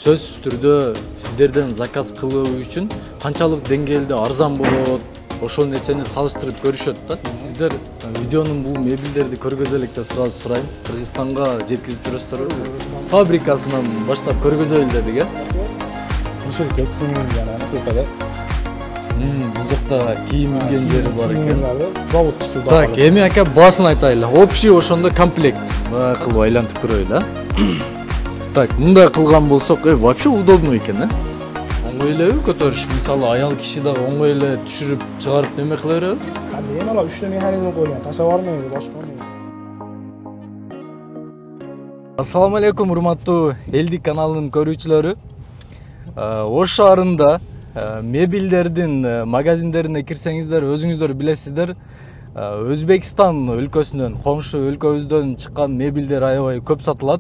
сөзсүз түрдө сиздерден заказ кылуу үчүн канчалык деңгээлде арзан болот, ошол нерсени салыштырып көрүшөт да. Сиздер видеонун бул мебелдерди көргөзө электе сразу сурайм. Кыргызстанга жеткизип жүрөсүздөрбү? Фабрикасынан баштап көргөзө элдик, Ушул кетсүнүн жана тепеде. Бул жакта кийим кийген жери бар экен. Завод иштеп. Так, эми ака баасын айтайлы. Общий ошондо комплект кылып айлантып көрөйлү, Так, мындай кылган болсок, вообще удобно экен, Оңой элеби көтөрүш? Мисалы, аял киши дагы оңой эле түшүрүп, чыгарып неме кыла береби? Эми ала 3 механизм коюлган. Таша бармайбы, башка эмне. Ассаламу алейкум, урматтуу элдик каналынын көрүүчүлөрү. Ош шаарында мебелдердин магазиндерине кирсеңиздер, өзүңүздөр билесиздер, Өзбекстан өлкөсүнөн, комшу өлкөбүздөн чыккан мебелдер аябай көп сатылат.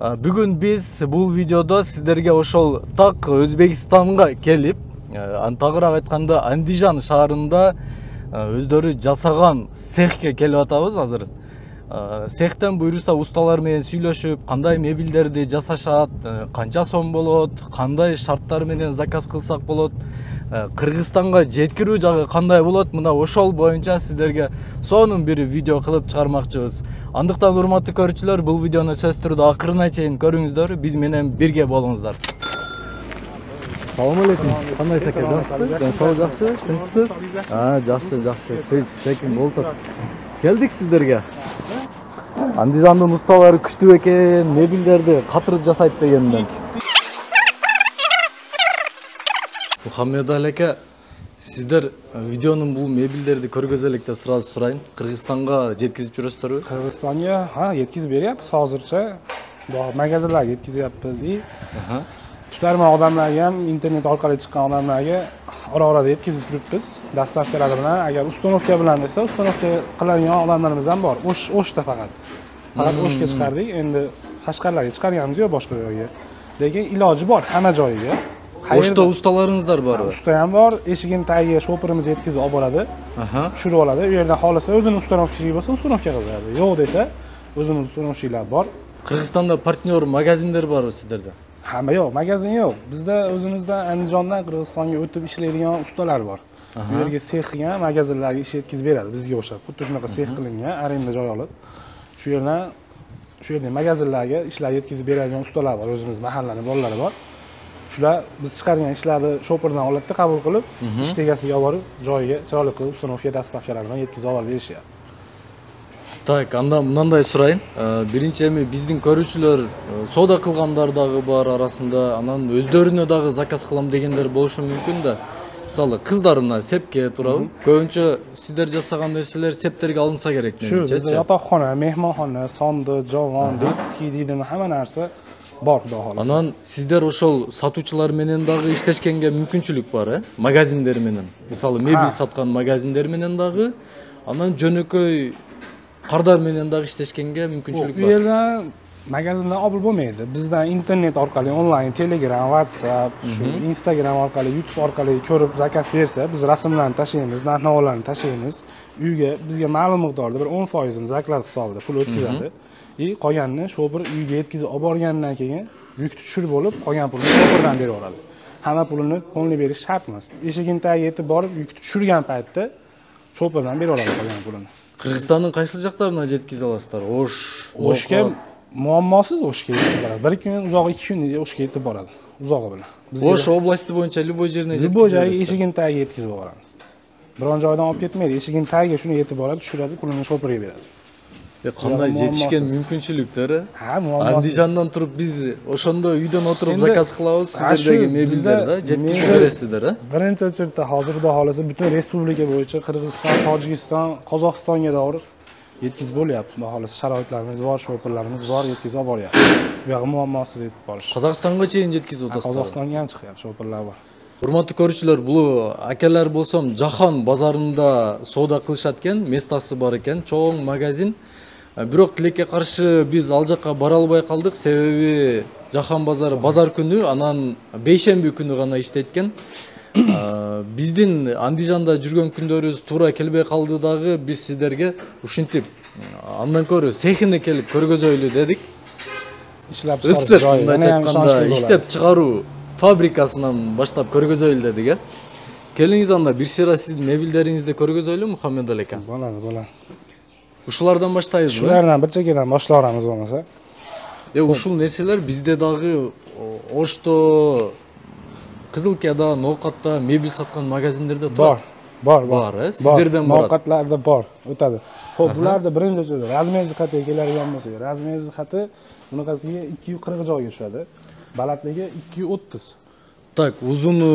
Бүгүн биз бул видеодо сиздерге ошол так Өзбекстанга келип, тагыраак айтканда Андижан шаарында өздөрү жасаган цехке келип атабыз азыр. Цехтен буйруса усталар менен сүйлөшүп, кандай мебелдерди жасашат, канча сом болот, кандай шарттар менен заказ кылсак болот, Кыргызстанга жеткирүү жагы кандай болот, мына ошол боюнча сиздерге сонун бир видео кылып чыгармакчыбыз. Андыктан урматтуу көрүүчүлөр, бул видеону сөзсүз түрдө акырына чейин көрүңүздөр, биз менен бирге болуңуздар. Салам алейкум. Кандайсыз ака, жакшысызбы? Ден соолук жакшыбы? Тынчпсыз? Жакшы. Тынч, секин болуп. Келдик сиздерге. Андижандын усталары күчтүү экен, мебелдерди катырып жасайт дегенден. Мухаммед ака, сиздер видеонун бул мебелдерди көргөзө электе сразу сурайын. Кыргызстанга жеткизип жүрөсүздөрбү? Кыргызстанга жеткизип беребиз азырча. Магазинлерге жеткизебиз. Tutarma odamlarga ham internet orqali chiqqan odamlarga ora-orada yetkazib turibmiz. Dastavkalar bilan, agar ustanovka bilan desa, ustanovka qiladigan odamlarimiz ham bor. O'shda faqat O'shga chiqardik. Endi Qashqarlarga chiqarganimiz yo'q boshqa joyga. Lekin iloji bor hamma joyiga. O'shda ustalaringizlar bormi? Usta ham bor. Eshigini tagiga sho'pirimiz yetkazib olib boradi. Tushirib oladi. U yerdan xolasa o'zini ustanovkasi bo'lsa, ustanovka qiladi. Yo'q desa, o'zini ustanovchilar bor. Qirg'izistonda partnyor magazinlar bormi sizlarda? Hamma yo'q, magazin yo'q. Bizda o'zimizda Andijondan Qirg'izistonga o'tib ishlaydigan ustalar bor. Bu yerga sex qilgan magazinlarga ish yetkazib beradi bizga o'xshab. Xuddi shunaqa sex qilingan, arenda joy olib. Shu yerda magazinlarga ishlar yetkazib beradigan ustalar bor, o'zimiz mahallaning bolalari bor. Shular biz chiqargan ishlarni shopirdan oladida qabul qilib, ish tegasiga olib borib, joyiga chiroyli qilib ustanovka dastavkalar bilan yetkazib olib berishyapti. Так, андан мындай сурайын. Биринчи эми биздин көрүүчүлөр соода кылгандар дагы бар арасында, анан өздөрүнө дагы заказ кылам дегендер болушу мүмкүн да. Мисалы, кыздарына сепке турабы? Көбүнчө сиздер жасаган нерселер септерге алынса керек менимче. Bizda yotoqxona, mehmonxona, sonda, javon, detskiy deydimi, hamma narsa bor, xudo xolasa. Анан сиздер ошол сатуучулар менен дагы иштешкенге мүмкүнчүлүк бар, Магазиндер менен. Мисалы, мебель саткан магазиндер менен дагы, анан жөнөкөй кардар менен дагы иштешкенге мүмкүнчүлүк бар. Bu yerdan magazindan olib bo'lmaydi. Bizdan internet orqali, onlayn, Telegram, WhatsApp, shu Instagram orqali, YouTube orqali ko'rib zakaz bersa, biz rasmlarni tashlaymiz, narx-navolarni tashlaymiz. Uyga bizga ma'lum miqdorda bir 10% ni zaklad hisobida pul o'tkazadi. Qolganini shopir uyga yetkazib olib borgandan keyin yukni tushirib olib, qolgan pulni shopirdan berib yuboradi. Hamma pulini qo'lga berish shart emas. Eshigini tagiga yetib borib, yukni tushirgan paytda shopirdan berib yuboradi qolgan pulini. Кыргызстандын кайсы жактарына жеткизе аласыздар? O'shga muammosiz O'shga yetib boradi. Bir kun uzog'i 2 kun O'shga yetib boradi. Uzog'i bilan. O'sh oblasti bo'yicha любой жерine yetkizib Любой joyga eshigini tagiga yetkazib boramiz. Biron joydan olib ketmaydi. Eshigini tagiga shuni yetib boradi, tushiradi, pulini shopirga beradi. Кандай жетишкен мүмкүнчүлүктөрү? Muammosi. Андижандан туруп биз ошондо үйдөн отуруп заказ кылабыз, сиздердеги мебелдер да, жеткизип бересиздер, Birinchi o'chirda hozir xudo xolasa butun respublika bo'yicha Qirg'iziston, Tojikiston, Qozog'istonga doğru yetkazib bo'lyapti. Xudo xolasa sharoitlarimiz bor, shopirlarimiz bor, yetkazib olib boryapti. Bu yoqqa muammosiz yetib borish. Qozog'istonga чейин жеткизип атасыздар. Qozog'istonga ham chiqyapti, shopirlar bor. Урматтуу көрүүчүлөр, бул акелер болсом жахан базарында соода кылышат экен, местасы бар экен, чоң магазин. Бирок тилекке каршы биз ал жакка бара албай калдык, себеби жахан базары базар күнү, анан бейшемби күнү гана иштейт экен. Биздин Андижанда жүргөн күндөрүбүз туура келбей калды дагы, биз сиздерге ушинтип андан көрө цехине келип көргөзөйлү дедик. ishlab chiqarish issiq joyi. bunday Yana ham aytganda ishonchli bo'ladi. ishlab chiqaruv fabrikasidan boshlab ko'rgazildi degan. Kelingiz anda bir sıra sizning mebelleringizde ko'rgazayli Muhammed Ali aka. Bo'ladi. Uşulardan başlayız mı? Shulardan bir chekkadan boshlayveramiz bo'lmasa. Uşul nerseler bizde dağı Oşto, Kızılkaya'da, Noqat'ta mebel satkan magazinlerde Bor. Bor, sizlerden bor. Noqatlarda bor, o'tadi. Xo'p, bularda birinchi razmer jihatiga keladigan bo'lsak, razmer jihati bunaqasiga 240 joyga tushadi. Balandligi 230. Tak, uzunu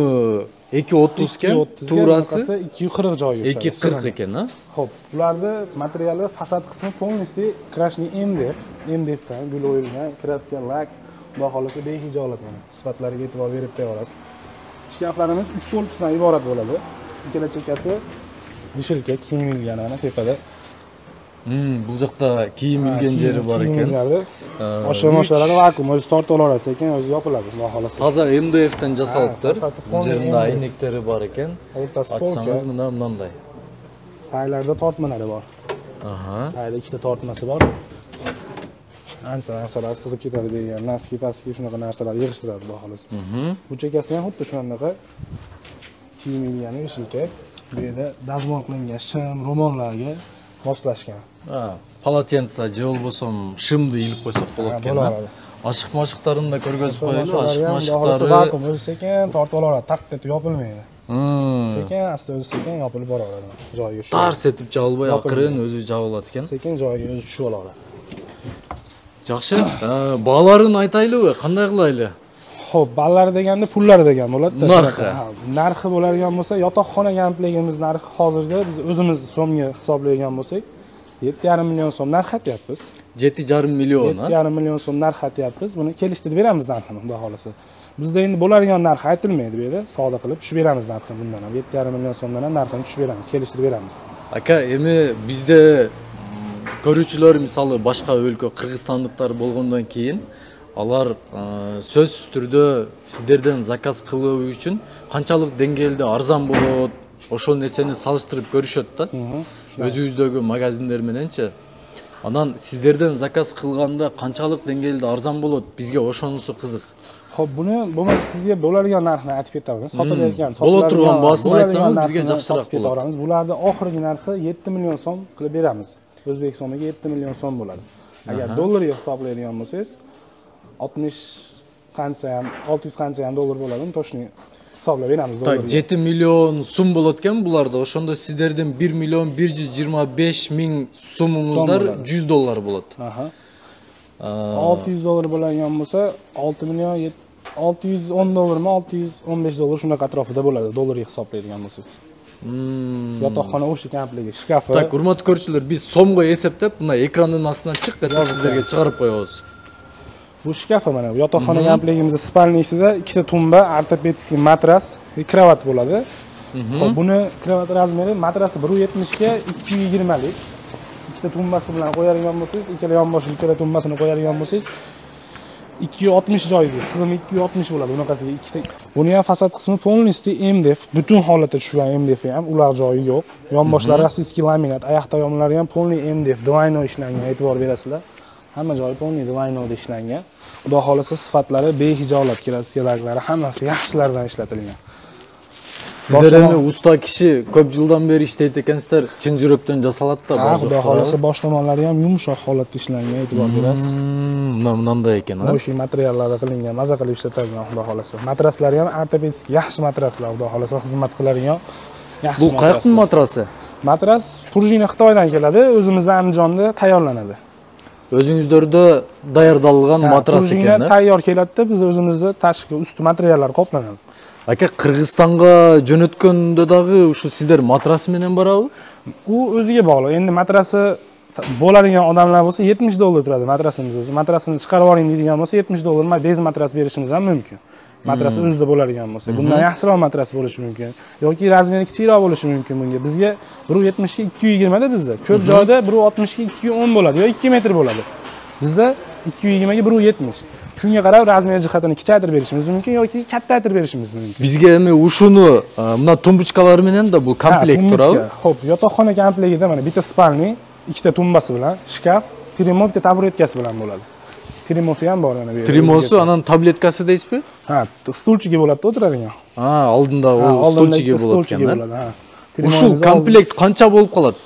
230 ken, turası 240 joyga tushadi. 240 eken, ha? Xo'p, bularda materiali fasad qismi полностью krashniy MDFdan gul o'yilgan, kraska, lak, xudo xolasa behijolat mana. Sifatlariga e'tibor berib qo'yasiz. Shkaflarimiz 3 korpusdan iborat bo'ladi. Ikkala chekkasi vishilka kiyim ilgan ana tepada. Bu yoqda kiyim ilgan jeri bor ekan. Oshirmoshlarni vakuum o'zi tortib olasiz ekan, o'zi yopiladi, xudo xolasa. Toza MDFdan jasalibdir. Jerinde aynekteri bor ekan. O'rtasi Açsangiz bunday. Taylarda tortmalari bor. Aha. Tayda ikkita tortmasi bor. Ancha narsalar sig'ib ketadi degan, nastki pastki shunaqa narsalar yig'ishtiradi, xudo xolasa. Bu chekkasi ham xuddi shunaqa kiyim ilgani vishilka. Bu yerda dazmol qilingan shim, ro'mollarga moslashgan. Ha, polotенце je bo'lsam shimni ilib qo'ysak bo'ladi ekan. Oshiq moshiqlarini da ko'rgazib qo'yaylik. Oshiq moshiqlari vakuum o'zi sekin tortib olaveradi, taq etib yopilmaydi. Sekin asta o'zi sekin yopilib boraveradi. Joyiga tushib. Tars etib jag'ilmay oqirin o'zi jag'iladi ekan. Sekin joyiga o'zi tushib olaveradi. Yaxshi. Bolarini aytaylik, qanday qilaylik? Xo'p, ballari deganda pullari degan bo'ladi-da. Narxi. Narxi bo'ladigan bo'lsa, yotoqxona komplektimiz narxi hozirda biz o'zimiz so'mga hisoblaydigan bo'lsak, 7,5 million so'm narx aytyapmiz. 7,5 million, ha? 7,5 million so'm narx aytyapmiz. Buni kelishtirib beramiz narxini, xudo xolasa. Bizda endi bo'ladigan narx aytilmaydi bu yerda, savdo qilib tushib beramiz narxini bundan ham. 7,5 million so'mdan ham narxini tushib beramiz, kelishtirib beramiz. Aka, endi bizda ko'ruvchilar misoli boshqa o'lka qirg'izistonliklar bo'lgandan keyin Alar söz türde sizlerden zakaz kılуу üçün qanchalik dengelde arzan bolot, oşol nerseni salıştırıp görüşөт da. Özüңүздөгү magazinler menençi. Anan sizlerden zakaz kılganda qanchalik dengelde arzan bolot, bizge oşonusу kızık. Xo'p, buni bo'lmasa sizga bo'ladigan narxni aytib ketaveramiz. Sotilayotgan, bo'la turgan bahosini aytsangiz bizga yaxshiroq bo'ladi. Bularni oxirgi narxi 7 million so'm qilib beramiz. O'zbek so'miga 7 million so'm bo'ladi. Agar dollarga hisoblaydigan bo'lsangiz 60 qancha ham 600 qancha ham dollar bo'ladi, to'shni hisoblab beramiz dollarga. 7 million so'm bo'layotgan bularda. O'shanda sizlardan 1 million 125 ming so'mingizlar 100 dollar bo'ladi. 600 dollar bo'ladigan bo'lsa 6 million 610 dollarmi 615 dollar shunaqa atrofida bo'ladi dollarga hisoblaydigan bo'lsangiz. Yotoqxona o'sha komplekti, shkafi. Tak, hurmatli ko'ruvchilar, biz so'mga hisoblab, buni ekranning ostidan chiqib sizlarga chiqarib qo'yamiz. Bu shkafi mana yotoqxona komplektimizda spalniysida ikkita tumba, ortopedskiy matras, kravat bo'ladi. Xo'p, buni kravat razmeri matrasi 1.70 ga 220 lik. Ikkita tumbasi bilan qo'yadigan bo'lsangiz, ikkala yonboshli ikkala tumbasini qo'yadigan bo'lsangiz 260 joyga, sig'imi 260 bo'ladi bunaqasiga ikkita. Buni ham fasad qismi полностью MDF, butun holatda tushgan MDF ham, ular joyi yo'q. Yonboshlari rossiyskiy laminat, oyoq tayoqlari ham полный MDF, двойной ishlangan, e'tibor berasizlar. Hamma joyi полный двойной ishlangan. Xudo xolasa sifatlari behijolat keraklari hammasi yaxshilardan ishlatilgan. Sizlar endi usta kishi ko'p yildan beri ishlaydi ekansizlar, chin yurakdan jasaladi da. Xudo xolasa bosh tomonlari ham yumshoq holatda ishlangan, e'tibor berasiz. Bunday ekan, ha. O'sha materiallarda qilingan, maza qilib ishlatilgan, xudo xolasa. Matraslari ham ortopedskiy yaxshi matraslar, xudo xolasa xizmat qiladigan yaxshi. Bu qayerdan matrasi? Matras Purjina Xitoydan keladi, o'zimizda Andijonda tayyorlanadi. O'zingizlarda tayyorlangan matras ekan. Tayyor keladi-da, biz o'zimizda tashqi usti materiallar qoplanadi. Aka, Qirg'izistonga jo'natganda dag'i shu sizlar matras bilan boradi? U o'ziga bog'liq. Endi matrasi bo'ladigan odamlar bo'lsa 70 dollar turadi matrasimiz o'zi. Matrasini chiqarib oling deydigan bo'lsa 70 dollar bez matras berishimiz ham mumkin. Matras o'zida bo'ladigan bo'lsa, bundan yaxshiroq matras bo'lishi mumkin yoki razmeri kichikroq bo'lishi mumkin bunga. Bizga 1.70 ga 220 da bizda. Ko'p joyda 1.60 ga 210 bo'ladi yoki 2 metr bo'ladi. Bizda 220 ga 1.70. Shunga qarab razmer jihatini kichaytirib berishimiz mumkin yoki kattaytirib berishimiz mumkin. Bizga endi ushuni mana tumbuchkalar bilan da bu komplekt turadi. Xo'p, yotoqxona komplektida mana bitta spalni, ikkita tumbasi bilan, shkaf, tremob, taburetkasi bilan bo'ladi. Trimosi ham bor yana bu yerda. Trimosi, anan tabletkasi deysizmi? Ha, stulchiga bo'ladi, o'tiradigan. Ha, oldinda u stulchiga bo'ladi. Ha. Ushul komplekt qancha bo'lib qoladi?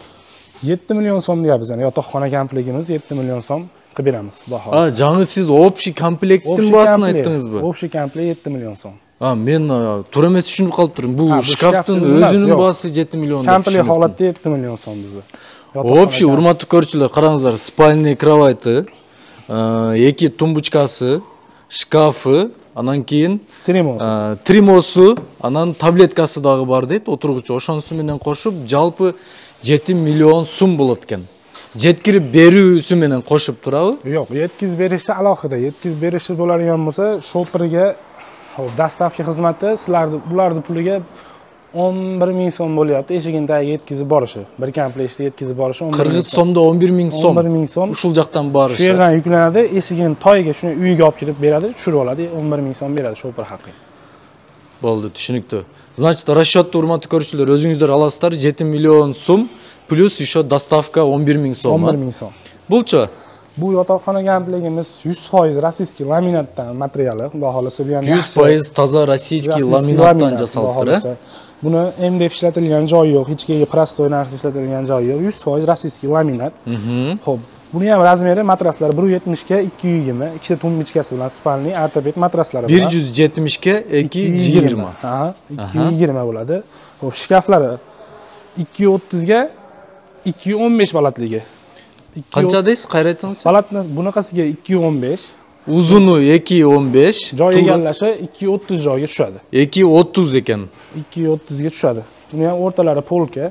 7 million so'm deyapmiz, yani yotoqxona komplektimiz 7 million so'm qilib beramiz, xudo xohlasa. Ha, жаңы siz общий комплектning bahsini aytdingizmi? Общий komplekt 7 million so'm. Ha, men to'g'ri emas tushunib qolib turdim. Bu shkafning o'zining bahsi 7 million. Komplekt holatda 7 million so'm bizda. Общий, hurmatli ko'ruvchilar, qarangizlar, spальный кровати, iki tumbuchkasi, shkafi, anan keyin trimosi, anan tabletkasi dag'i bor deydi, o'tirg'uchi. O'shanisi bilan qo'shib, jalpi 7 million so'm bo'ladi ekan. Yetkirib beruvisi bilan qo'shib turadi? Yo'q, yetkizib berishi alohida. Yetkizib berishi bo'ladigan bo'lsa, shopirga dastavka xizmati bularning puliga 11 ming so'm bo'lyapti. Eshigini tagiga yetkizib borishi. Bir komplektda yetkizib borishi 11 ming. Qirg'iz so'mda 11 ming so'm. 11 ming so'm. Ushul joqdan borishi. Shu yerdan yuklanadi, eshigini toyiga shuni uyiga olib kelib beradi, tushirib oladi, 11 ming so'm beradi shopir haqqi. Bo'ldi, tushunibdi. Значит, расчетni hurmatli ko'ruvchilar, o'zingizlar olasizlar, 7 million so'm plus еще доставка 11 ming so'm. 11 ming so'm. Bo'lchi? Bu yotoqxona komplektimiz 100% rossiyskiy laminatdan materiali, xudo xolasa bu ham 100% toza rossiyskiy laminatdan jasalibdi. Buni MDF ishlatilgan joyi yo'q, hech qayerga prostoy narsa ishlatilgan joyi yo'q. 100% rossiyskiy laminat. Xo'p, buni ham razmeri matraslar 170 ga 220, ikkita tumbichkasi bilan spalniy ortoped matraslari bilan 170 ga 220. Ha, 220 bo'ladi. Xo'p, shkaflari 230 ga 215 balatligi. Qancha deysiz? Qayraytsangiz? Balatni bunaqasiga 215. Uzuni 215. Joy egallashi 230 joyga tushadi. 230 ekan. 230 ga tushadi. Buni ham o'rtalari polka.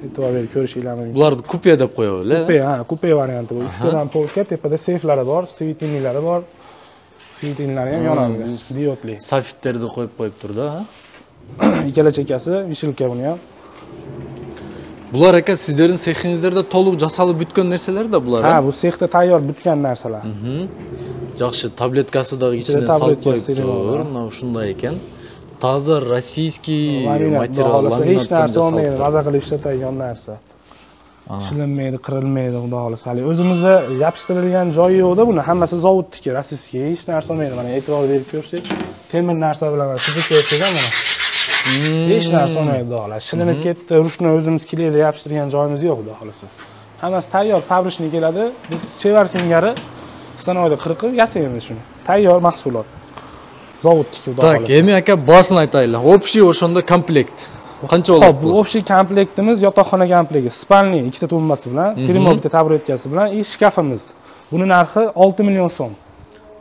E'tibor berib ko'rishinglar mumkin. Bularni kupe deb qo'yavlar. Kupe, ha, kupe varianti bu. 3 tadan polka, tepada seyflari bor, svitinlari bor. Svitinlari ham yonadi, diodli. Safitlarni qo'yib turdi, ha? Ikkala chekkasi vishilka buni ham. Bular aka sizlarning sexingizlarda to'liq jasalib bitgan narsalar-da bular. Ha, bu sexda tayyor bitgan narsalar. Yaxshi, tabletkasidagi ichini solib qo'yibdi. Mana shunday ekan. Toza rossiyskiy material hech narsa olmaydi, maza qilib ishlatadigan narsa. Shilinmaydi, qirilmaydi, xudo xolasa. Hali o'zimizda yopishtirilgan joyi yo'qda, buni hammasi zavodniki, rossiyskiy, hech narsa olmaydi. Mana e'tibor berib ko'rsak, temir narsa bilan tuzib ko'rsak ham mana. Hech narsa olmaydi, xudo xolasa. Shilinib ketdi, ruchni o'zimiz kleyda yopishtirgan joyimiz yo'q, xudo xolasa. Hammasi tayyor, fabrishni keladi. Biz chevar singari stanoyda qirqib yasaymiz shuni. Tayyor mahsulot. Zavodniki, xudo xolasa. Tak, endi aka basini aytaylik. Общий o'shanda komplekt. Qancha bo'ladi? Bu общий komplektimiz yotoqxona komplekti, spalniy ikkita tumbasi bilan, termometer tabletkasi bilan, shkafimiz. Buni narxi 6 million so'm.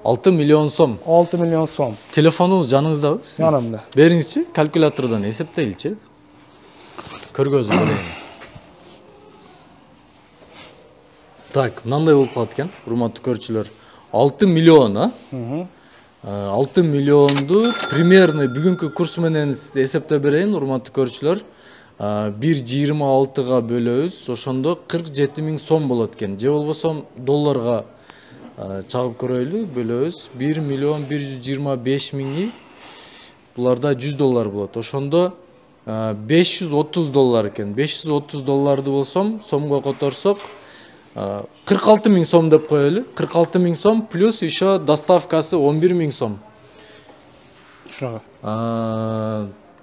6 million so'm. 6 million so'm. Telefoningiz joningizdami? Yonimda. Beringizchi, kalkulyatordan hisoblaylikchi. Ko'rgazib beraylik. Tak, bunday bo'lib qoldi ekan, hurmatli ko'ruvchilar. 6 million, ha? 6 millionni примерно bugungi kurs bilan hisoblab berayin, hurmatli ko'ruvchilar. 1.26 ga bölөбүз, ошондо 47 ming so'm болот экен. Же болбосо долларга чагып көрөйлү, бөлөбүз. 1 million 125 миңи буларда 100 доллар болот. Ошондо 530 доллар экен. 530 долларды болсом, сомго которсок 46 ming so'm деп коелу. 46 ming so'm плюс еще доставкасы 11 ming so'm. Шуга.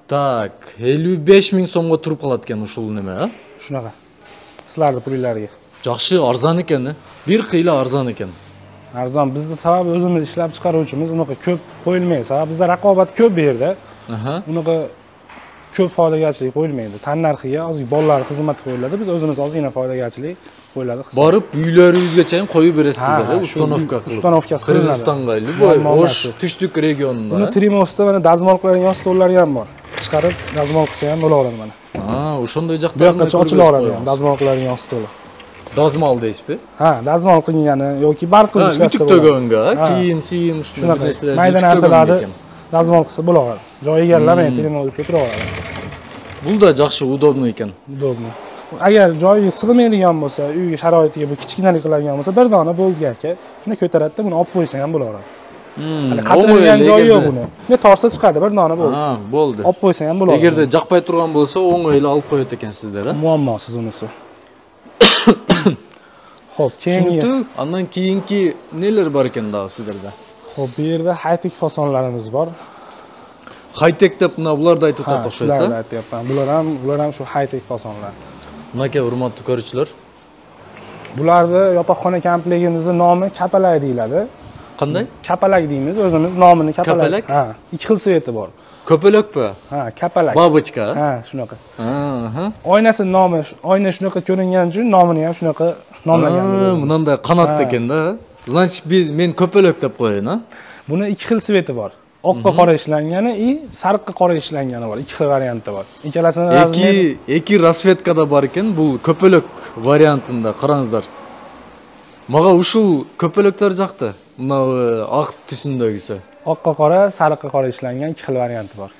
Так, 55 ming so'mga turib qoladi ekan ушул неме, ha? Shunaqa. Sizlarning pullaringizga. Yaxshi, arzon ekan. Bir qiyla arzon ekan. Arzon, bizda sababi o'zimiz ishlab chiqaruvchimiz, unaqa ko'p qo'yilmaydi. Sababi bizda raqobat ko'p bu yerda. Unaqa ko'p foydagarchilik qo'yilmaydi. Tan narxiga ozgina bolalar xizmat qo'yiladi. Biz o'zimiz ozgina foydagarchilik qo'yiladi. Borib uylaringizga ham qo'yib berasizlar, ustanovka qilib. Ustanovkasi Qirg'izistonga, O'sh Tushlik regionida. Buni Trimosda mana dazmol qiladigan stollari ham bor. Chiqarib dazmol qilsa ham bo'laveradi mana. Ha, o'shanday joqda ochilaveradi ham dazmol qiladigan stol. Dazmol deysizmi? Ha, dazmol qilingani yoki barq qilib ishlasa bo'ladi. To'g'onga, kiyim, shunaqa mayda narsalarni dazmol qilsa bo'laveradi. Joy egallamay Trimosga kiraveradi. Bu da yaxshi, udobno ekan. Udobno. Agar joyi sig'maydigan bo'lsa, uyga sharoitiga bu kichkinalik qiladigan bo'lsa, bir dona bo'ldi aka, shuni ko'taradida, buni olib qo'ysang ham bo'laveradi. Qatirilgan joyi yo'q buni. Ne torsa chiqadi, bir dona bo'ldi. Ha, bo'ldi. Olib qo'ysang ham bo'laveradi. Agarda jaqpay turgan bo'lsa, o'ng'ayla olib qo'yat ekansizlar, ha? Muammosiz unisi. Xo'p, keyingi Tushuntu, andan keyingi neler bar ekan dagı sizlerde? Xo'p, bu yerda high-tech fasonlarimiz bor. High-tech deb bularda aytib Ha, o'tadi shularni o'xshaysa. aytyapman. Bular ham shu high-tech fasonlar. Bunaka hurmatli ko'ruvchilar. Bularni yotoqxona komplegtimizning nomi kapalak deyiladi. Qanday? Kapalak deymiz, o'zimiz nomini kapalak. Kapalak? Ha, ikki xil sveti bor. Ko'palakmi? Ha, kapalak. Babochka. Ha, shunaqa. Aha. Oynasi nomi, oyna shunaqa ko'ringani uchun nomini ham shunaqa nomlagan. Bundan qanotda ekanda. Значит, men ko'palak deb qo'yayin, ha? Buni ikki xil sveti bor. Oqqa qora ishlangani и sariqqa qora ishlangani bor. Ikki xil varianti bor. Ikkalasini Eki rasvetkada bar ekan, bu ko'palak variantida qarangizlar. Maga ушул ko'palaklar yoqdi. Buna oq tusundagisi. oqqa qora, sariqqa qora ishlangan ikki xil varianti bor.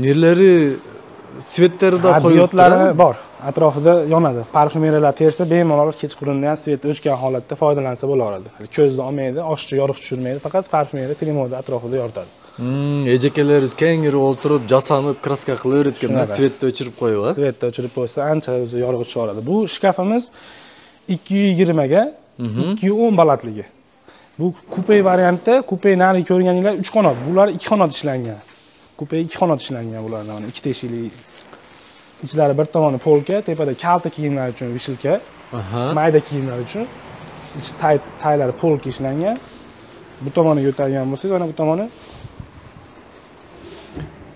Nerlari svetlarida qo'yib Diotlari bor. Atrofida yonadi. Parfumeriyalar tersa bemalol kechqurunda ham svet o'chgan holatda foydalansa bo'laveradi. Ko'zni olmaydi, oshchi yorug' tushirmaydi, faqat parfumeriya trimoda atrofida yoritadi. Ejekelerimiz kengiri o'tirib, jasanib, kraska qilaverayotganda svetni o'chirib qo'yib, ha? Svetni o'chirib qo'ysa, ancha o'zi yorug' chiqaradi. Bu shkafimiz 220 ga 210 balandligi. Bu kupe variantda, kupe nari ko'rganinglar 3 qanot, bular 2 qanot ishlangan. Kupe 2 qanot ishlangan bulardan, 2 teshikli. Ichlari bir tomoni polka, tepada kalta kiyimlar uchun vishilka, mayda kiyimlar uchun ichi taylari polka ishlangan. Bu tomoni yo'talgan bo'lsa, mana bu tomoni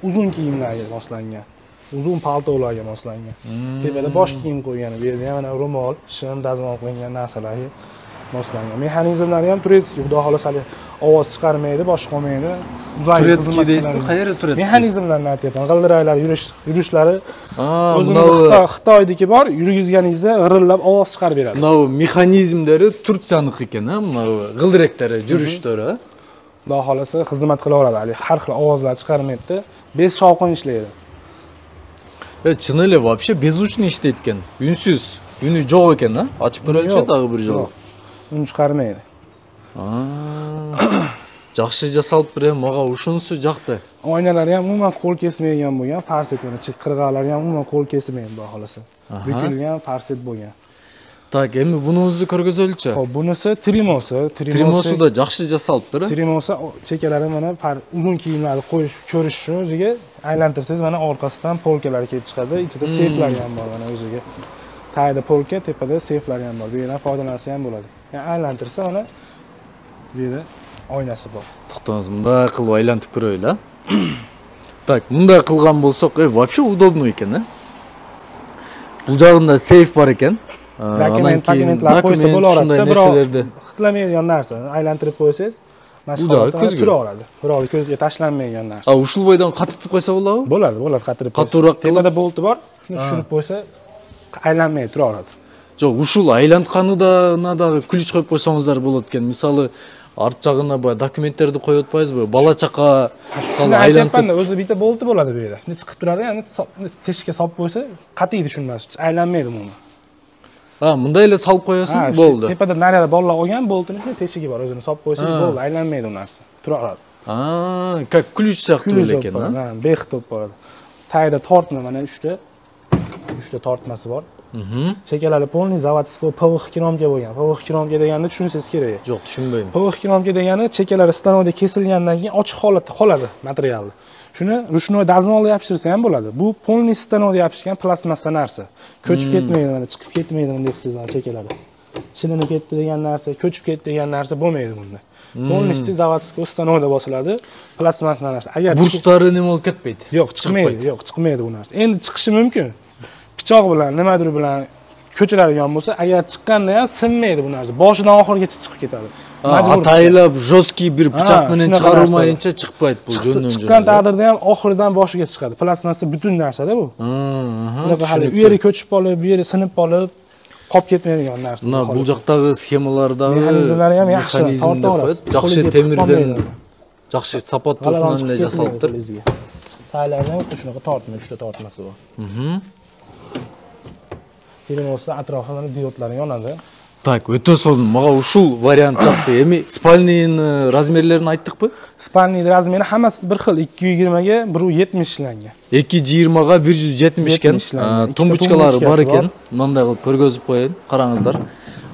uzun kiyimlarga moslangan. Uzun paltolarga moslangan. Tepada bosh kiyim qo'ygan, bu yerda mana ro'mol, shim, dazmol qo'ygan narsalarga moslangan. Mexanizmlari ham turetskiy, xudo xolasa ovoz chiqarmaydi, bosh qolmaydi. Turetskiy deysizmi? Qayerda turetskiy? Mexanizmlarni aytyapman. G'ildiraylar yurishlari o'zimiz Xitoydagi bor, yurgizganingizda g'irillab ovoz chiqarib beradi. Mana mexanizmlari Turkiyaniki ekan, ha? Mana g'ildiraklari, yurishlari. Xudo xolasa xizmat qilaveradi. Har xil ovozlar chiqarmaydi. Bez shovqin ishlaydi. Chineli вообще беззвучный ishlayotgan. Unsiz, uni yo'q ekan, ha? Ochib ko'raychi tag'i bir joy. Un chiqarmaydi. Yaxshi jasalib bergan, maga ushunisi yoqdi. Oynalari ham umuman qo'l kesmaydigan bo'lgan, farset yana qirg'alari ham umuman qo'l kesmaydi, xudo xolasa. Bukilgan farset bo'lgan. Tak, endi buni o'zi ko'rgazaylikchi. Xo'p, bunisi trimosi. Trimosida yaxshi jasalib beradi. Trimosi chekalari mana uzun kiyimlarni qo'yish, ko'rish uchun o'ziga aylantirsangiz mana orqasidan polkalar kelib chiqadi. Ichida seyflar ham bor mana o'ziga. Tagida polka, tepada seyflar ham bor. Bu yerdan foydalansa ham bo'ladi. Yani aylantirsa mana bu yerda oynasi bor. To'xtamiz, bunday qilib aylantirib ko'raylik. Tak, bunday qilgan bo'lsak, вообще удобно ekan, ha? Bu joyda seyf bor ekan. Dokumentlar qo'ysa bo'laveradi, biroq xitlamaydigan narsa. Aylantirib qo'ysangiz, mashg'ulotda turaveradi. Biroq ko'zga tashlanmaydigan narsa. Ushul bo'ydan qatirib qo'ysa bo'ladimi? Bo'ladi, qatirib. Qattiqroq qilib. Tepada bolti bor, shuni tushirib qo'ysa aylanmay turaveradi. Yo'q, ushul aylanganida nadaga ключ qo'yib qo'ysangizlar bo'ladi ekan. Misoli, art jag'ina bu dokumentlarni qo'yib o'tpaysizmi? Bola chaqa misoli aylantirib o'zi bitta bolti bo'ladi bu yerda. Shuni chiqib turadi, ya'ni teshikka solib qo'ysa, qat'iy tushunmas, aylanmaydi umuman. Bundaylar solib qo'yasiz, bo'ldi. Tepada naryoqda bolalar olgan boltini teshigi bor, o'zini solib qo'ysangiz bo'ldi, aylanmaydi u narsa. Turaveradi. Как ключ saqtib ekan, ha? Bexitob bo'ladi. Tagida tortma mana 3 ta tortmasi bor. Chekalari polniy zavodskiy PVX kromka bo'lgan. PVX kromka deganini tushunsangiz kerak. Yo'q, tushunmayman. PVX kromka degani chekalari stanovda kesilgandan keyin ochiq holatda qoladi materialni. Shuni ruchnoy dazmolda yopishtirsa ham bo'ladi. Bu polniy stanovda yopishgan plastmassa narsa. Ko'chib ketmaydi, mana chiqib ketmaydi bunday qilsangiz chekalari. Shilinib ketdi degan narsa, ko'chib ketdi degan narsa bo'lmaydi bunda. Polniy zavodskiy stanovda bosiladi, plastmassa narsa. Agar burchlari nima olib ketmaydi? Yo'q, chiqmaydi bu narsa. Endi chiqishi mumkin. Pichoq bilan, nimadir bilan ko'chiradigan bo'lsa, agar chiqqanda ham sinmaydi bu narsa. Boshidan oxirigacha chiqib ketadi. Ataylab jostki bir pichoq bilan chiqarolmayincha chiqmaydi bu jo'ndan. Chiqqan taqdirda ham oxiridan boshiga chiqadi. Plastmassa butun narsa-da bu. Bunaqa hali u yeri ko'chib qolib, bu yeri sinib qolib, qolib ketmaydigan narsa. Bu joqdagi sxemalardagi mexanizmlari ham yaxshi, yaxshi temirdan, yaxshi sapot to'sinlar jasalibdir. Taylardan xuddi shunaqa tortma, 3 ta tortmasi bor. Terimosda atrofida diotlari yonadi. Так, o'ta so'lin. Menga ushul variant chiqdi. Endi spalniyni razmerlarini aytdik-ku? Spalniy razmeri hammasi bir xil, 220 ga 170 ishlangan. 220 ga 170 ekan. Tumbuchkalari bor ekan. Bunday qilib ko'rgazib qo'yayin. Qarangizlar.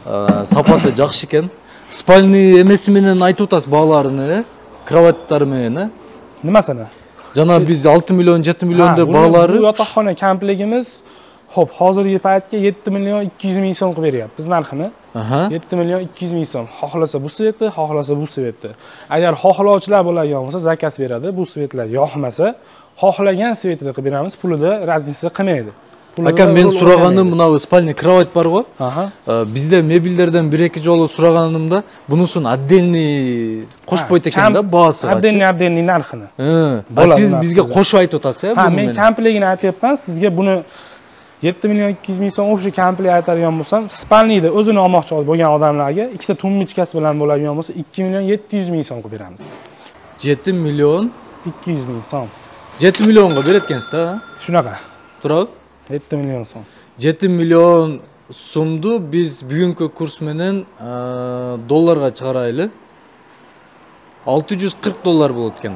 Сапаты жакшы экен. Спальный эмеси менен айтып атасыз бааларын, кроваттары менен. Nimasini? Жана биз 6 миллион, 7 миллион деп баалары. Bu yotoqxona komplektimiz hop, hozirgi paytga 7 million 200 ming so'm qilib beryapmiz narxini. 7 million 200 ming so'm. Xohlasa bu svetni, xohlasa bu svetni. Agar xohlovchilar bo'ladigan bo'lsa, zakaz beradi. Bu svetlar yoqmasa, xohlagan svetni qilib beramiz. Pulida razница qilmaydi. Aka, men so'raganim mына спальный кровать бар-го. Bizde mebellerden 1-2 жолу so'raganimda bunusun отдельный qo'shib qo'ydi ekan da bahosi. Отдельный narxini. Siz bizga qo'shib aytib o'tasiz, ha? Men komplektini aytyapman, sizga buni 7 million 200 ming so'm o'sha komplekt aytadigan bo'lsam, spalniyda o'zini olmoqchi bo'lgan odamlarga ikkita tummichkasi bilan bo'ladigan bo'lsa, 2 million 700 ming so'm qilib beramiz. 7 million 200 ming so'm. 7 millionga berayotgansiz-da? Shunaqa. Turib? 7 million so'm. 7 million so'mdu biz bugungi kurs menen dollarga chiqarayli. 640 dollar bo'ladi ekan.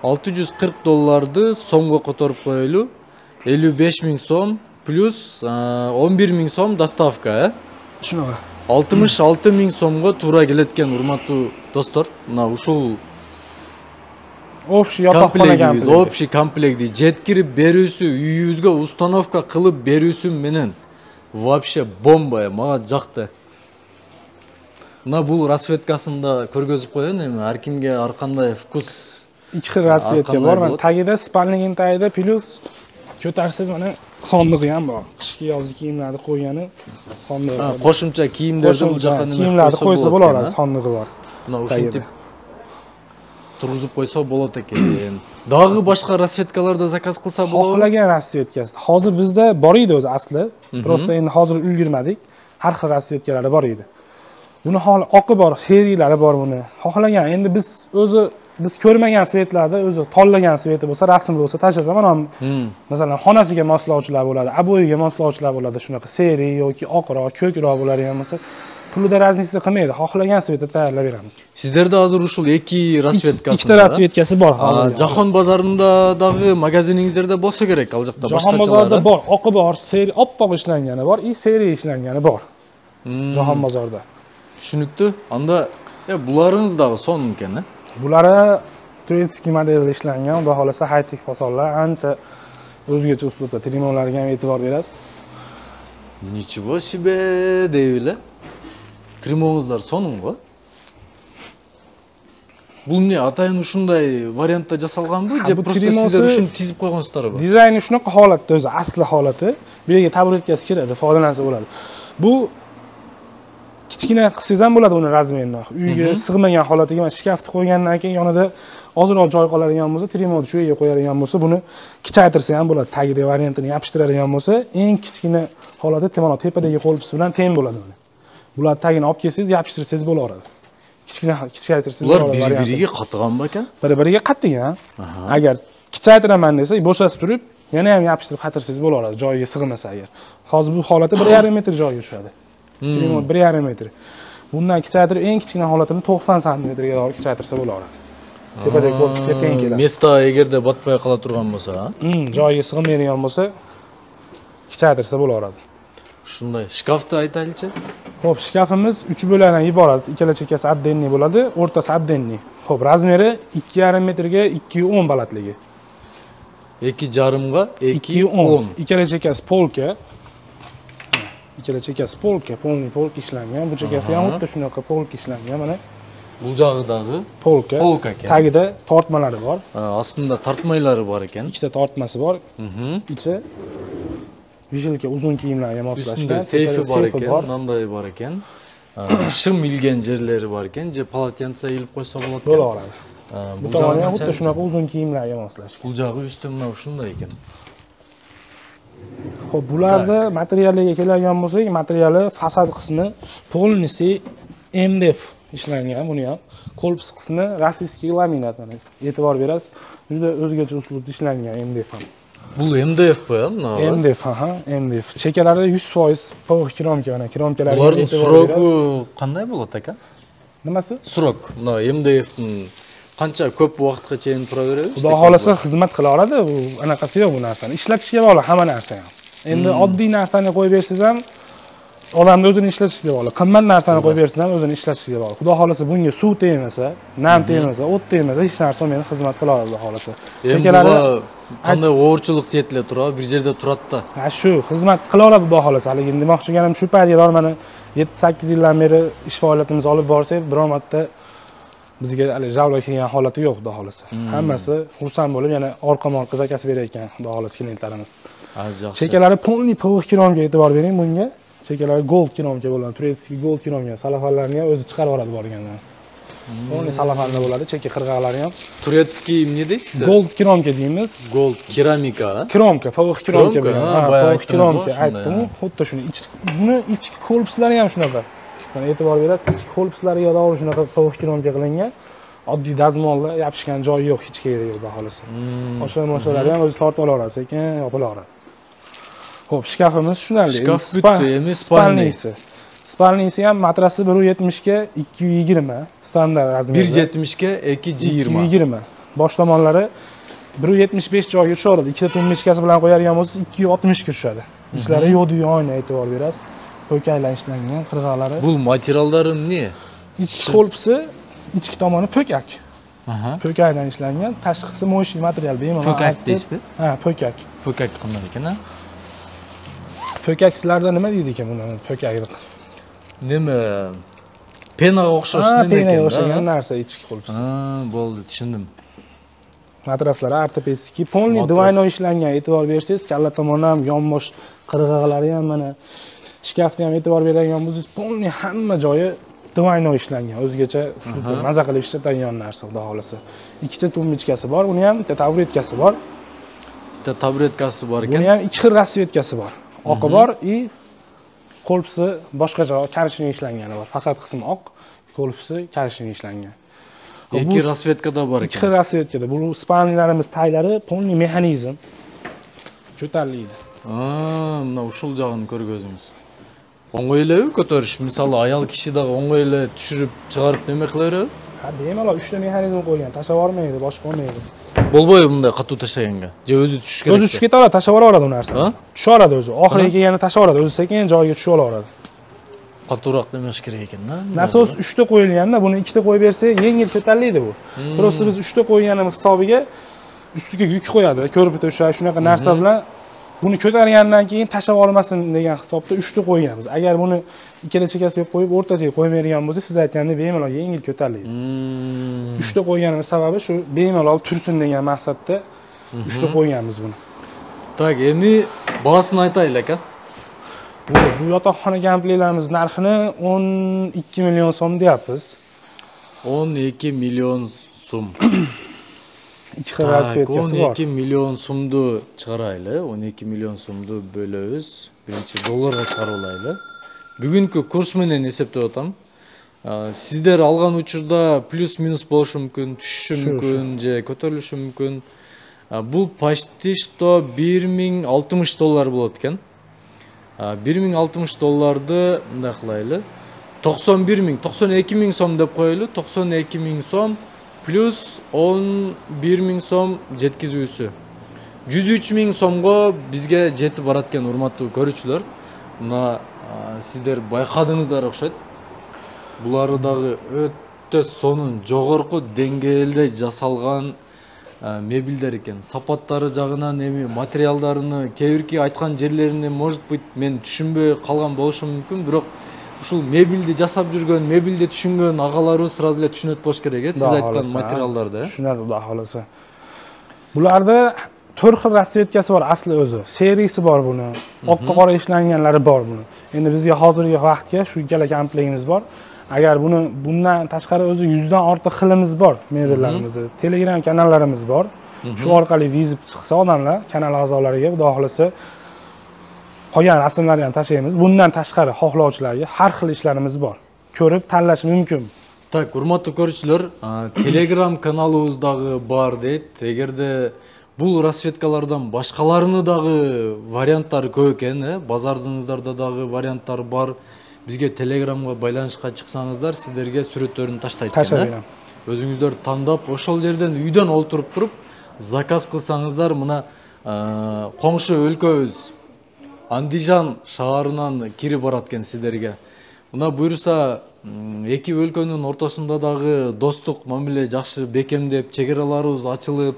640 dollarni so'mga ko'tarib qo'yayli. 55 ming so'm plus 11 ming so'm dostavka. Shunaqa. 66 ming so'mga to'g'ri kelayotgan hurmatli do'stlar. Mana ушул Общий yotoqxona kompлекti. Общий комплектти жеткирип берүүсү, үйүбүзгө установка кылып берүүсү менен вообще бомба, мага жакты. Мына бул расветкасында көргөзүп коёюн эми, ар кимге ар кандай вкус. Ikki xil rasvetka bor. Mana tagida spalning tagida plus ko'tarsangiz mana sondig'i ham bor. Qishki yozgi kiyimlarni qo'ygani sondig'i. Qo'shimcha kiyimlarni bu yoqqa kiyimlarni qo'ysa bo'laveradi, sondig'i bor. Mana ушинтип turg'izib qo'ysa bo'ladi ekan. Dag'i boshqa rasvetkalarda zakaz qilsa bo'ladi. Xohlagan rasvetkasi. Hozir bizda bor edi o'zi asli. Prosta endi hozir ulgurmadik. Har xil rasvetkalari bor edi. Buni hali oqi bor, seriyalari bor buni. Xohlagan endi biz ko'rmagan svetlarda o'zi tanlagan sveti bo'lsa, rasmli bo'lsa tashlasa, mana masalan xonasiga moslovchilar bo'ladi, aboyiga moslovchilar bo'ladi, shunaqa seriy yoki oqroq, ko'kroq bo'ladigan bo'lsa, pulida razница qilmaydi. Xohlagan svetni tayyorlab beramiz. Sizlarda hozir ushul 2 rasvetkasi. Ikkita rasvetkasi bor hozir. Jahon bozoridagi magaziningizda bo'lsa kerak, al joqda boshqachalar. Jahon bozorida bor, oqi bor, seriy oppoq ishlangani bor, seriy ishlangani bor. Jahon bozorida. Tushunibdi. Anda bularınızdagi son ekan. Bulari Turetskiy modelda ishlangan, xudo xolasa high-tech fasonlar, ancha o'zgacha uslubda trimonlarga ham e'tibor berasiz. Nичего себе deyli. Trimoningizlar sonunga. Бул не атайын ушундай вариантта жасалганбы, же просто сиздер ушун тизип койгонсуздарбы? Dizayni shunaqa holatda, o'zi asli holati. Bu yerga taburetkasi kiradi, foydalansa bo'ladi. Bu kichkina qilsangiz ham bo'ladi uni razmerini. Uyga sig'magan holatiga mana shkafni qo'ygandan keyin yonida ozroq joy qoladigan bo'lsa, trimonni shu yerga qo'yadigan bo'lsa, buni kichaytirsa ham bo'ladi. Tagiga variantini yopishtiradigan bo'lsa, eng kichkina holati mana tepadagi qo'lpis bilan teng bo'ladi uni. Bular tagini olib kelsangiz, yopishtirsangiz bo'laveradi. Kichaytirsangiz bo'laveradi. Bular bir-biriga qattiqmi ekan? Bir-biriga qattiq ha. Agar kichaytiraman desa, bo'shashib turib, yana ham yopishtirib qatirsangiz bo'laveradi, joyiga sig'masa agar. Hozir bu holati 1,5 metr joyga tushadi. Trimon 1,5 metr. Bundan kichaytirib eng kichkina holatini 90 santimetrga doğru kichaytirsa bo'laveradi. Tepadagi korpusga teng keladi. Mesta egarda botmay qola turgan bo'lsa, joyiga sig'maydigan bo'lsa, kichaytirsa bo'laveradi. Shunday, shkafni aytaylikchi. Xo'p, shkafimiz 3 bo'lakdan iborat. Ikkala chekkasi отдельный bo'ladi, o'rtasi отдельный. Xo'p, razmeri 2,5 metrga 2,10 balandligi. 2,5 ga 2,10. Ikkala chekkasi polka. Ikkala chekkasi polka, polniy polka ishlangan. Bu chekkasi ham xuddi shunaqa polka ishlangan, mana. Bu jog'idagi polka ekan. Tagida tortmalari bor. Aslında tortmaylari bor ekan. Ikkita tortmasi bor. Ichi vishelka uzun kiyimlarga moslashgan. Seyfi bor ekan, nanday bor ekan. Shim ilgan yerlari bor ekan, je polotyansa ilib qo'ysa bo'ladi. Bo'laveradi. Bu tomoni ham xuddi shunaqa uzun kiyimlarga moslashgan. Bu jog'i usti mana shunday ekan. Xo'p, bularda materiallarga keladigan bo'lsak, materiali fasad qismi polnisi MDF ishlangan, buni ham. Korpus qismi rossiyskiy laminat, mana e'tibor berasiz. Juda o'zgacha uslubda ishlangan MDF ham. Bu MDF-mi? MDF, MDF. Chekalari 100% PVC kromka, mana kromkalarga e'tibor berasiz. Bularning sroki qanday bo'ladi aka? Nimasi? Srok. Mana MDFning qancha ko'p vaqtga chayin turaveradi? Xudo xolasa xizmat qila oladi, bu anaqasi yo'q bu narsani. Ishlatishga bog'liq hamma narsa ham. Endi oddiy narsani qo'yib bersangiz ham odamni o'zini ishlatishiga bog'liq. Qimmat narsani qo'yib bersin ham o'zini ishlatishiga bog'liq. Xudo xolasa bunga suv tegmasa, nam tegmasa, o't tegmasa hech narsa meni xizmat qila oladi xudo xolasa. Chekalari qanday o'g'irchilik deytilar turadi, bir yerda turadi-da. Ha shu xizmat qila oladi xudo xolasa. Haligi demoqchi eganim shu paytga mana 7-8 yildan beri ish faoliyatimizni olib borsak, biror marta bizga hali javla kelgan holati yo'q xudo xolasa. Hammasi xursand bo'lib, yana orqa-morqa zakaz berayotgan xudo xolasa klientlarimiz. Yaxshi. Chekalari polni po'g kilomga e'tibor bering bunga. Chekalari gold kilomga bo'ladi. Turetskiy gold kilomga. Salafanlarni ham o'zi chiqarib yuboradi borganda. Polni salafanda bo'ladi, cheki qirg'aqlari ham. Turetskiy nima deysiz? Gold kilomga deymiz. Gold keramika. Kromka, po'g kilomga bo'ladi. Po'g kilomga aytdim. aytdim. Xuddi shuni buni ichki korpuslari ham shunaqa. Mana e'tibor berasiz, ichki korpuslariga to'g'ri shunaqa po'g kilomga qilingan. Oddiy dazmolda yopishgan joyi yo'q, hech qayerda yo'q xudo xolasa. O'sha ham o'zi tortib olaveradi, sekin yopilaveradi. Xo'p, shkafimiz shunday. Shkaf bitta, spalnisi. Spalnisi ham matrasi 170 ga 220 standart razmerda. 170 ga 220. 220. Bosh tomonlari 175 joyga tushadi. Ikkita tummichkasi bilan qo'yadigan bo'lsangiz 260 ga tushadi. Ichlari yo'q-yu oyna e'tibor berasiz. Po'kaklar ishlangan, qirg'oqlari. Bu materiallari ne? Ichki qo'lpisi, ichki tomoni po'kak. Po'kakdan ishlangan, tashqisi mo'shi material bemalol. Po'kak deysizmi? Ha, po'kak. Po'kak qanday ekan-a? Po'kak sizlarda nima deydi ekan buni? Po'kak. Nima? Penaga o'xshash nima ekan? Penaga o'xshagan narsa ichki qo'lpisi. Bo'ldi, tushundim. Matraslari ortopedskiy, polni двойной ishlangan. E'tibor bersangiz, kalla tomoni ham, yonbosh qirg'oqlari ham mana shkafga ham e'tibor beradigan bo'lsangiz, polni hamma joyi двойной ishlangan. O'zgacha maza qilib ishlatadigan narsa, xudo xolasa. Ikkita tummichkasi bor, uni ham bitta tabretkasi bor. Bitta tabretkasi bor ekan. Buni ham ikki xil rasvetkasi bor. Oqi bor, qo'lpisi boshqacha karishning ishlangani bor. Fasad qismi oq, qo'lpisi karishning ishlangan. Ikki rasvetkada bor ekan. Ikki xil rasvetkada. Bu spalnilarimiz taylari polni mexanizm. Ko'tariladi. Mana ushul jog'ini ko'rg'ozingiz. O'ng'oyla ko'tarish, misol ayol kishi da o'ng'oyla tushirib, chiqarib nima qilaveradi? Ha, bemalol 3 ta mexanizm qo'ygan, tashlab yubormaydi, boshqa olmaydi. Bo'lmaydi bunday qattiq tashlaganga. O'zi tushish kerak. O'zi tushib ketadi, tashlab yuboradi u narsa. Tushaveradi o'zi. Oxiriga kelganda tashlab yuboradi, o'zi sekin joyiga tushib olaveradi. Qattiqroq demash kerak ekan-da. Nasos 3 ta qo'yilganda, buni 2 ta qo'yib bersak, yengil ko'tariladi bu. Prosta biz 3 ta qo'yganimiz hisobiga ustiga yuk qo'yadi. Ko'rib shunaqa narsa bilan buni ko'targandan keyin tashlab olmasin degan hisobda 3 ta qo'yganmiz. Agar buni ikkala chekasiga qo'yib, o'rtachaga qo'ymaydigan bo'lsa, siz aytgandek bemalol yengil ko'tariladi. 3 ta qo'yganimiz sababi shu bemalol tursin degan maqsadda 3 ta qo'yganmiz buni. Tak, endi bahosini aytaylik aka. Bu yotoqxona komplektlarimiz narxini 12 million so'm deyapmiz. 12 million so'm. Ikki xil rasvetkasi bor. 12 million so'mni chiqaraylik. 12 million so'mni bo'lamiz. Birinchi dollarga chiqarolaylik. Bugungi kurs bilan hisoblab o'tam. Sizlar olgan uchurda plus minus bo'lishi mumkin, tushishi mumkin, je ko'tarilishi mumkin. Bu почти что 1060 dollar bo'ladi ekan. 1060 dollarni bunday qilaylik. 92 ming so'm deb qo'yaylik. 92 ming so'm plus 11 ming so'm yetkazuvchi. 103 ming so'mga bizga yetib borayotgan hurmatli ko'ruvchilar. Buna sizlar bayqadingizlar o'xshaydi. Bulardagi o'ta sonun jo'g'orqi dengayda jasalgan mebelдар ekan. Sapatlari жағынан эми материалдарыны кебирки айткан жерлерине может быть мен түшүнбөй калган болушум мүмкүн, бирок ушул мебелди жасап жүргөн, мебелди түшүнгөн агаларыбыз сразу эле түшүнөт болуш керек э, сиз айткан материалдарды. Түшүнөт, Xudo xolasa. Bularda 4 xil rasvetkasi bor asli o'zi. Seriyasi bor buni. Oqqa qora ishlanganlari bor buni. Endi bizga hozirgi vaqtga shu ikkala komplektimiz bor. Agar bundan tashqari o'zi 100 dan ortiq xilimiz bor mebellarimizni. Telegram kanallarimiz bor. Shu orqali vizib chiqsa odamlar kanal a'zolariga Xudo xolasa qolgan rasmlarni ham tashlaymiz. Bundan tashqari xohlovchilarga har xil ishlarimiz bor. Ko'rib tanlash mumkin. Так, hurmatli ko'ruvchilar, Telegram kanalimizdagi bor deydi. Agarda bu rasvetkalardan boshqalarini dagı variantlari ko'p ekan, bozordingizlarda dagı variantlari bor. Bizga Telegramga байланышка чыксаңыздар, сиздерге сүрөттөрүн таштайт экен. Өзүңүздөр тандап, ошол жерден үйдөн олтуруп туруп заказ кылсаңыздар, мына коңшу өлкөбүз Андижан шаарынан кирип барат экен силерге. Мына буюрса эки өлкөнүн ортосунда дагы достук мамиле жакшы бекемдеп, чек араларыбыз ачылып,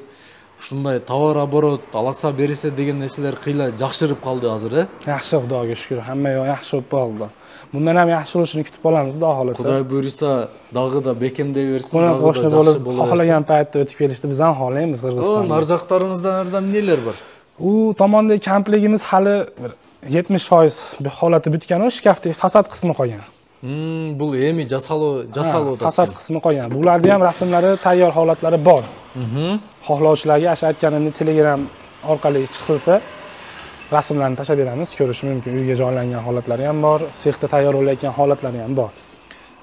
ушундай товар оборот, аласа берисе деген нерселер кыйла жакшырып калды азыр, э? Yaxshi, Xudoga shukr. Hamma yoq yaxshi bo'lib qoldi. Bundan ham yaxshi bo'lishini kutib qolamiz, Xudo xolasa. Кудай буюрса дагы да бекемдей берсин, Buni дагы qo'shni да bo'lib, жакшы боло берсин. xohlagan paytda o'tib kelishni biz ham xohlaymiz Qirg'izistonga. Нар жактарыңыздан эмнелер бар? U tomonda kampligimiz hali 70% bir holati bitgan, o shkafdagi fasad qismi qolgan. Бул эми жасалып атат. Fasad qismi qolgan. Bularda ham rasmlari, tayyor holatlari bor. Xohlovchilarga o'sha aytganimdek Telegram orqali chiqilsa, rasmlarni tashlab beramiz, ko'rish mumkin. Uyga joylangan holatlari ham bor, sexda tayyorlanayotgan holatlari ham bor.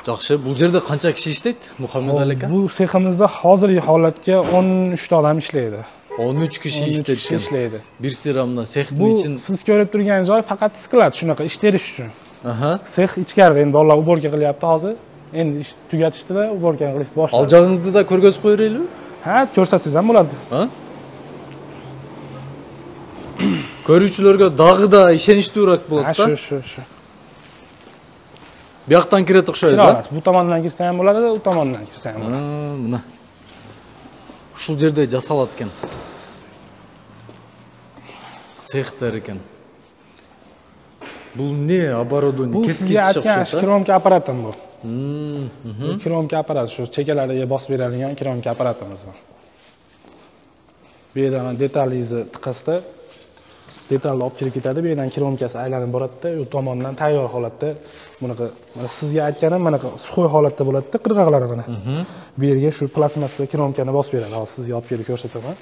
Жакшы. Бул жерде канча киши иштейт, Мухаммед Алека? Bu seximizda hozirgi holatga 13 ta odam ishlaydi. 13 kişi işletken. ishlaydi. Bir sıramda sexin Bu için. siz ko'rib turgan joy faqat sklad, shunaqa ish terish uchun. Aha. Sex ichkarida endi bolalar uborka qilyapti hozir. Endi ish tugatishdida uborka qilishni boshladi. Alacağınızda da ko'rgazib qo'yaylikmi? Ha, ko'rsatsangiz ham bo'ladi. Ha? Көрүүчүлөргө дагы да ишеничтүүрөөк болот Ha, да. shu. Бияктан кирет окшойбуз, да? Bu tomondan kirsa ham bo'ladi, u tomondan kirsa ham bo'ladi. Мына. Ушул жерде жасалат экен. Сехтер экен. Бул не оборудование? Bu Кескич sizga aytgan окшойт, да? kromka apparatim bu. Bu kromka apparat, shu chekalariga bosib beradigan kromka apparatimiz bor. Bu yerdan detallizni tiqasda detalni olib kirib ketadi, bu yerdan kromkasi aylanib boradi-da, u tomondan tayyor holatda bunaqa mana sizga aytganim bunaqa suxoy holatda bo'ladi-da, qirg'oqlari mana. Bu yerga shu plastmassa kromkani bosib beradi. Hozir sizga olib kelib ko'rsataman.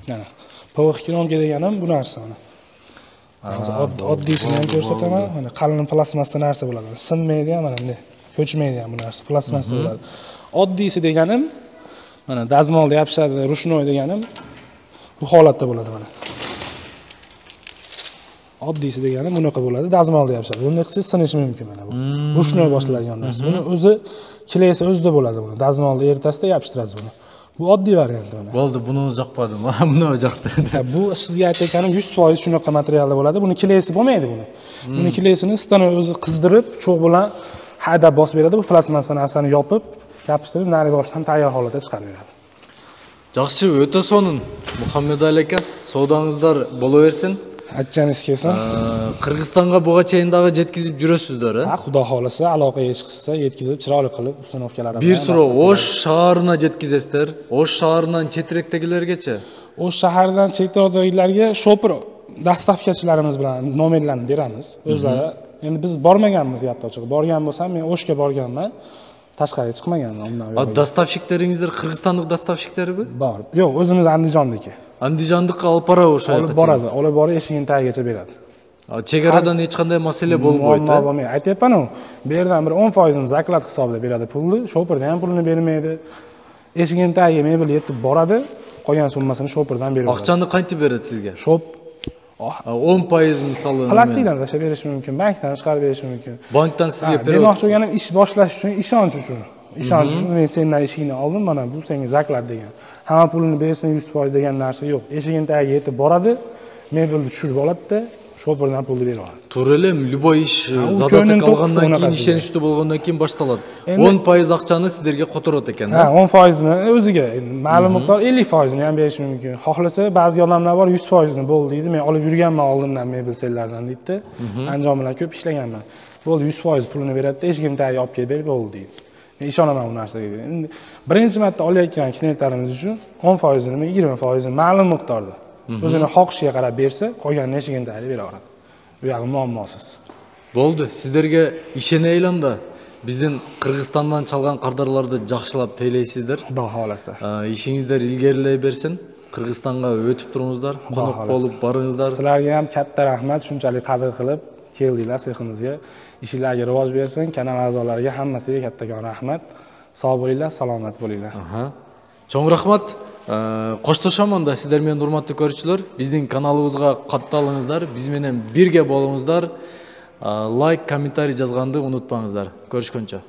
Mana PVX kromka deganim bu narsa mana. Oddiysini ham ko'rsataman. Mana qalin plastmassa narsa bo'ladi. Sinmaydi ham mana bunday. Ko'chmaydi ham bu narsa, plastmassa bo'ladi. Oddiysi deganim mana dazmolda yopishadi, rushnoy deganim bu holatda bo'ladi mana. Oddiysi deganim bunaqa bo'ladi, dazmolda yopishadi. Bunday qilsangiz sinishi mumkin mana bu. Rushnoy boshlangan narsa. Buni o'zi kilesi o'zida bo'ladi buni. Dazmolda ertasida yopishtirasiz buni. Bu oddiy varianti mana. Bo'ldi, buni yoqmadim. Buni yoqdi. Bu sizga aytganim 100% shunaqa materialda bo'ladi. Buni kilesi bo'lmaydi buni. Buni kilesini stani o'zi qizdirib, cho'g' bilan haydab bosib beradi. Bu plastmassa narsani yopib, yopishtirib, nari boshdan tayyor holatda chiqarib beradi. Жакшы, өтө сонун. Мухаммед Алека, соодаңыздар боло берсин. Aytganingiz kelsin. Qirg'izistonga buga chayin dagы жеткизип жүрөсүздөр, э? Ha, Xudo xolasa, aloqaga chiqsa, yetkazib, chiroyli qilib, uстановкалар bilan. Бир суроо, Ош шаарына жеткизесиздер. Ош шаарынан четиректегилергечи. Osh shahardan chekdagilarga shopir dastavkachilarimiz bilan nomerlarni beramiz. O'zlari endi biz bormaganmiz gapni ochiq. Borgan bo'lsam, men Oshga borganman. Tashqariga chiqmaganman undan. Dastavşikleringizler Kırgızstanlık dastavşiklerimi? Bor. Yo'q, o'zimiz Andijondagi. Andijandıkka alып bara o'sha Olib boradi, olib borib eshigini tagigacha beradi. Chegaradan hech qanday masala bo'lmaydi. Muammo bo'lmaydi. Aytyapman-ku, bu yerdan bir 10% zaklad hisobida beradi pulni, shopirdan ham pulni bermaydi. Eshigini tagiga mebel yetib boradi, qolgan summasini shopirdan beradi. Aqchani qancha beradi sizga? Shop 10% misoli. plastikdan tashlab berish mumkin, bankdan chiqarib berish mumkin. Bankdan sizga beradi. Demoqchi bo'lganim ish boshlash uchun, ishonch uchun. Ishonch uchun men sendan eshigini oldim, mana bu senga zaklad degan. Hamma pulini bersin 100% degan narsa yo'q. Eshigini tagiga yetib boradi, mebelni tushirib oladi-da, shopirdan pulni beradi. To'g'ri elem, любой ish zadotek algandan keyin, ishonchli bo'lgandan keyin boshlanadi. 10% aqchani sizlarga qo'tiradi ekan. Ha, 10% mi? O'ziga ma'lum miqdor 50% ni ham berish mumkin. Xohlasa, ba'zi odamlar bor 100% ni bo'ldi deydi. Men olib yurganman oldindan mebel sellardan deydi. Anjom bilan ko'p ishlaganman. Bo'ldi 100% pulini beradi, eshigim tagiga olib kelib berib bo'ldi deydi. Men ishonaman bu narsaga. Endi birinchi marta olayotgan klientlarimiz uchun 10% nimi, 20% ma'lum miqdorda. O'zini xohishiga qarab bersa, qolganini eshigini tagiga beraveradi. Bu yog'i muammosiz. Bo'ldi, sizlarga ishonaylan da bizden Kırgızstandan çalgan qardarlarni жақшылап тейлейсіздер. Xudo xolasa. İşingizler ilgeriley bersin. Kırgızstanға өтіп тұрыңыздар, qo'noq bo'lib borыңыздар. Sizlarga ham katta rahmat, shunchalik qabul qilib keldinglar seximizga. Ishinglarga rivoj bersin, kanal a'zolariga hammasiga kattakon rahmat. Sog' bo'linglar, salomat bo'linglar. Cho'ng rahmat. Qo'shtoshaman da sizlar bilan hurmatli ko'ruvchilar, bizning kanalimizga qatnalыңыздар, biz bilan birga bo'lingizlar. Like, kommentariy yozganды unutmangizlar. Ko'rishguncha.